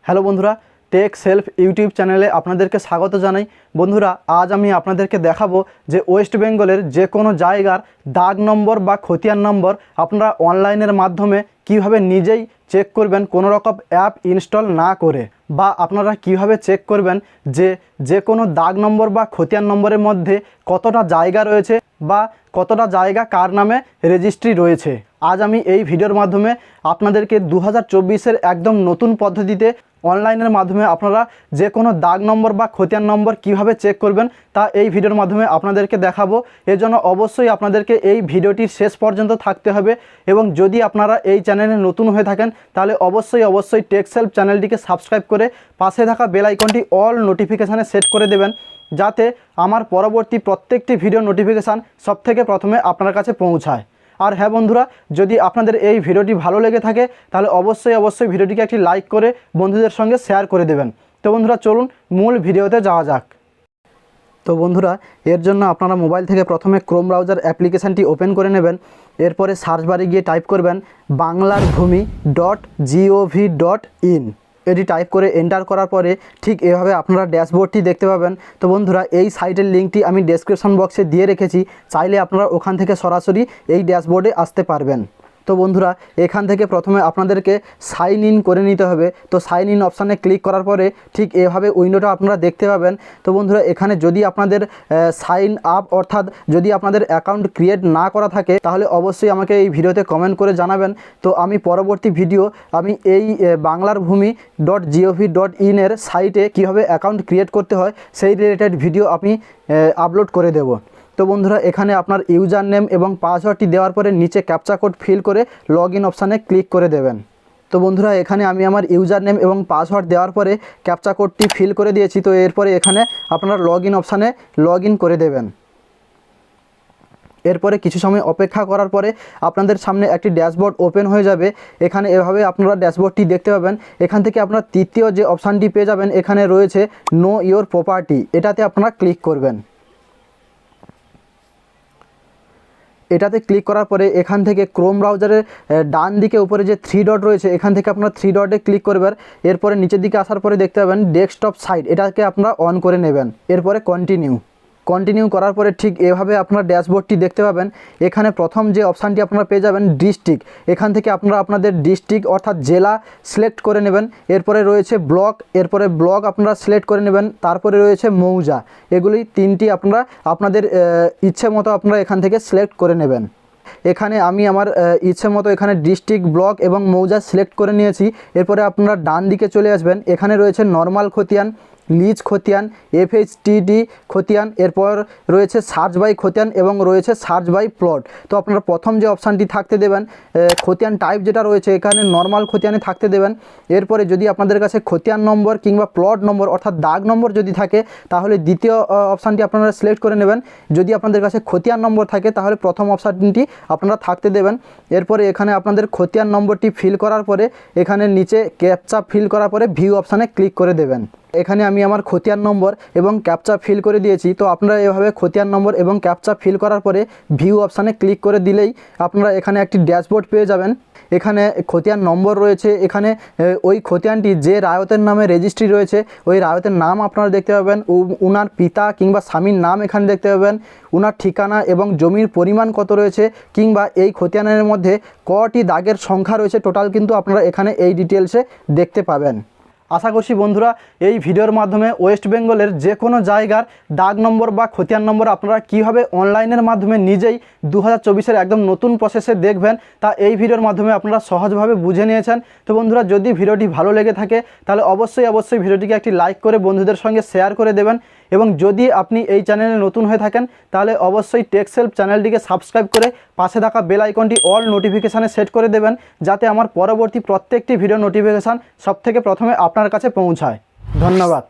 Hello বন্ধুরা, take self YouTube চ্যানেলে আপনাদেরকে স্বাগত জানাই। বন্ধুরা, আজ আমি আপনাদেরকে দেখাবো যে ওয়েস্ট বেঙ্গলের যে কোনো জায়গার দাগ নম্বর বা খতিয়ান নম্বর আপনারা অনলাইনের মাধ্যমে কিভাবে নিজেই চেক করবেন কোনো রকম অ্যাপ ইনস্টল না করে, বা আপনারা কিভাবে চেক করবেন যে কোনো দাগ নম্বর বা খতিয়ান নম্বরের মধ্যে কতটা জায়গা রয়েছে বা কতটা জায়গা কার নামে রেজিস্ট্রি রয়েছে। আজ আমি এই ভিডিওর মাধ্যমে আপনাদেরকে 2024-এর একদম নতুন পদ্ধতিতে অনলাইনের মাধ্যমে আপনারা যে কোনো দাগ নম্বর বা খতিয়ান নম্বর কিভাবে চেক করবেন তা এই ভিডিওর মাধ্যমে আপনাদেরকে দেখাবো। এর জন্য অবশ্যই আপনাদেরকে এই ভিডিওটির শেষ পর্যন্ত থাকতে হবে, এবং যদি আপনারা এই চ্যানেলে নতুন হয়ে থাকেন তাহলে অবশ্যই টেক সেলফ চ্যানেলটিকে সাবস্ক্রাইব করে পাশে থাকা বেল আইকনটি অল নোটিফিকেশানে সেট করে দেবেন, যাতে আমার পরবর্তী প্রত্যেকটি ভিডিও নোটিফিকেশান সবথেকে প্রথমে আপনার কাছে পৌঁছায়। আর হ্যাঁ বন্ধুরা, যদি আপনাদের এই ভিডিওটি ভালো লেগে থাকে তাহলে অবশ্যই ভিডিওটিকে একটি লাইক করে বন্ধুদের সঙ্গে শেয়ার করে দেবেন। তো বন্ধুরা, চলুন মূল ভিডিওতে যাওয়া যাক। তো বন্ধুরা, এর জন্য আপনারা মোবাইল থেকে প্রথমে ক্রোম ব্রাউজার অ্যাপ্লিকেশানটি ওপেন করে নেবেন। এরপরে সার্চ বারে গিয়ে টাইপ করবেন banglarbhumi.gov.in। এটি টাইপ করে এন্টার করার পরে ঠিক এভাবে আপনারা ড্যাশবোর্ডটি দেখতে পাবেন। তো বন্ধুরা, এই সাইটের লিঙ্কটি আমি ডেসক্রিপশন বক্সে দিয়ে রেখেছি, চাইলে আপনারা ওখান থেকে সরাসরি এই ড্যাশবোর্ডে আসতে পারবেন। তো বন্ধুরা, এখান থেকে প্রথমে আপনাদেরকে সাইন ইন করে নিতে হবে। তো সাইন ইন অপশানে ক্লিক করার পরে ঠিক এভাবে উইন্ডোটা আপনারা দেখতে পাবেন। তো বন্ধুরা, এখানে যদি আপনাদের সাইন আপ অর্থাৎ যদি আপনাদের অ্যাকাউন্ট ক্রিয়েট না করা থাকে তাহলে অবশ্যই আমাকে এই ভিডিওতে কমেন্ট করে জানাবেন। তো আমি পরবর্তী ভিডিও আমি এই banglarbhumi.gov.in এর সাইটে কীভাবে অ্যাকাউন্ট ক্রিয়েট করতে হয় সেই রিলেটেড ভিডিও আমি আপলোড করে দেব। তো বন্ধুরা, এখানে আপনার ইউজার নেম এবং পাসওয়ার্ডটি দেওয়ার পরে নিচে ক্যাপচা কোড ফিল করে লগ ইন অপশানে ক্লিক করে দেবেন। তো বন্ধুরা, এখানে আমি আমার ইউজার নেম এবং পাসওয়ার্ড দেওয়ার পরে ক্যাপচা কোডটি ফিল করে দিয়েছি। তো এরপরে এখানে আপনারা লগ ইন অপশানে লগ ইন করে দেবেন। এরপরে কিছু সময় অপেক্ষা করার পরে আপনাদের সামনে একটি ড্যাশবোর্ড ওপেন হয়ে যাবে। এখানে এভাবে আপনারা ড্যাশবোর্ডটি দেখতে পাবেন। এখান থেকে আপনারা তৃতীয় যে অপশানটি পেয়ে যাবেন, এখানে রয়েছে নো ইওর প্রপার্টি, এটাতে আপনারা ক্লিক করবেন। এটাতে ক্লিক করার পরে এখান থেকে ক্রোম ব্রাউজারের ডান দিকে উপরে যে থ্রি ডট রয়েছে, এখান থেকে আপনারা থ্রি ডটে ক্লিক করবেন। এরপরে নিচের দিকে আসার পরে দেখতে পাবেন ডেস্কটপ সাইট, এটাকে আপনারা অন করে নেবেন। এরপরে কন্টিনিউ করার পরে ঠিক এভাবে আপনারা ড্যাশবোর্ডটি দেখতে পাবেন। এখানে প্রথম যে অপশানটি আপনারা পেয়ে যাবেন ডিস্ট্রিক্ট, এখান থেকে আপনারা আপনাদের ডিস্ট্রিক্ট অর্থাৎ জেলা সিলেক্ট করে নেবেন। এরপরে রয়েছে ব্লক, এরপরে ব্লক আপনারা সিলেক্ট করে নেবেন। তারপরে রয়েছে মৌজা, এগুলি তিনটি আপনারা আপনাদের ইচ্ছে মতো আপনারা এখান থেকে সিলেক্ট করে নেবেন। এখানে আমি আমার ইচ্ছে মতো এখানে ডিস্ট্রিক্ট, ব্লক এবং মৌজা সিলেক্ট করে নিয়েছি। এরপরে আপনারা ডান দিকে চলে আসবেন। এখানে রয়েছে নর্মাল খতিয়ান, লিজ খতিয়ান, FHTD খতিয়ান, এরপর রয়েছে সার্চ বাই খতিয়ান এবং রয়েছে সার্চ বাই প্লট। তো আপনারা প্রথম যে অপশানটি থাকতে দেবেন খতিয়ান টাইপ যেটা রয়েছে এখানে নর্মাল খতিয়ানে থাকতে দেবেন। এরপরে যদি আপনাদের কাছে খতিয়ান নম্বর কিংবা প্লট নম্বর অর্থাৎ দাগ নম্বর যদি থাকে তাহলে দ্বিতীয় অপশানটি আপনারা সিলেক্ট করে নেবেন। যদি আপনাদের কাছে খতিয়ান নম্বর থাকে তাহলে প্রথম অপশানটি আপনারা থাকতে দেবেন। এরপরে এখানে আপনাদের খতিয়ান নম্বরটি ফিল করার পরে এখানে নিচে ক্যাপচা ফিল করার পরে ভিউ অপশানে ক্লিক করে দেবেন। এখানে আমি আমার খতিয়ান নম্বর এবং ক্যাপচা ফিল করে দিয়েছি। তো আপনারা এভাবে খতিয়ান নম্বর এবং ক্যাপচা ফিল করার পরে ভিউ অপশানে ক্লিক করে দিলেই আপনারা এখানে একটি ড্যাশবোর্ড পেয়ে যাবেন। এখানে খতিয়ান নম্বর রয়েছে, এখানে ওই খতিয়ানটি যে রায়তের নামে রেজিস্ট্রি রয়েছে ওই রায়তের নাম আপনারা দেখতে পাবেন, উনার পিতা কিংবা স্বামীর নাম এখানে দেখতে পাবেন, উনার ঠিকানা এবং জমির পরিমাণ কত রয়েছে, কিংবা এই খতিয়ানের মধ্যে কটি দাগের সংখ্যা রয়েছে টোটাল কিন্তু আপনারা এখানে এই ডিটেলসে দেখতে পাবেন। আশা করছি বন্ধুরা এই ভিডিওর মাধ্যমে ওয়েস্ট বেঙ্গলের যে কোনো জায়গার দাগ নম্বর বা খতিয়ান নম্বর আপনারা কীভাবে অনলাইনের মাধ্যমে নিজেই 2024-এর একদম নতুন প্রসেসে দেখবেন তা এই ভিডিওর মাধ্যমে আপনারা সহজভাবে বুঝে নিয়েছেন। তো বন্ধুরা, যদি ভিডিওটি ভালো লেগে থাকে তাহলে অবশ্যই ভিডিওটিকে একটি লাইক করে বন্ধুদের সঙ্গে শেয়ার করে দেবেন, এবং যদি আপনি এই চ্যানেলে নতুন হয়ে থাকেন তাহলে অবশ্যই টেক সেলফ চ্যানেলটিকে সাবস্ক্রাইব করে পাশে থাকা বেল আইকনটি অল নোটিফিকেশানে সেট করে দেবেন, যাতে আমার পরবর্তী প্রত্যেকটি ভিডিও নোটিফিকেশান সবথেকে প্রথমে আপনার কাছে পৌঁছায়। ধন্যবাদ।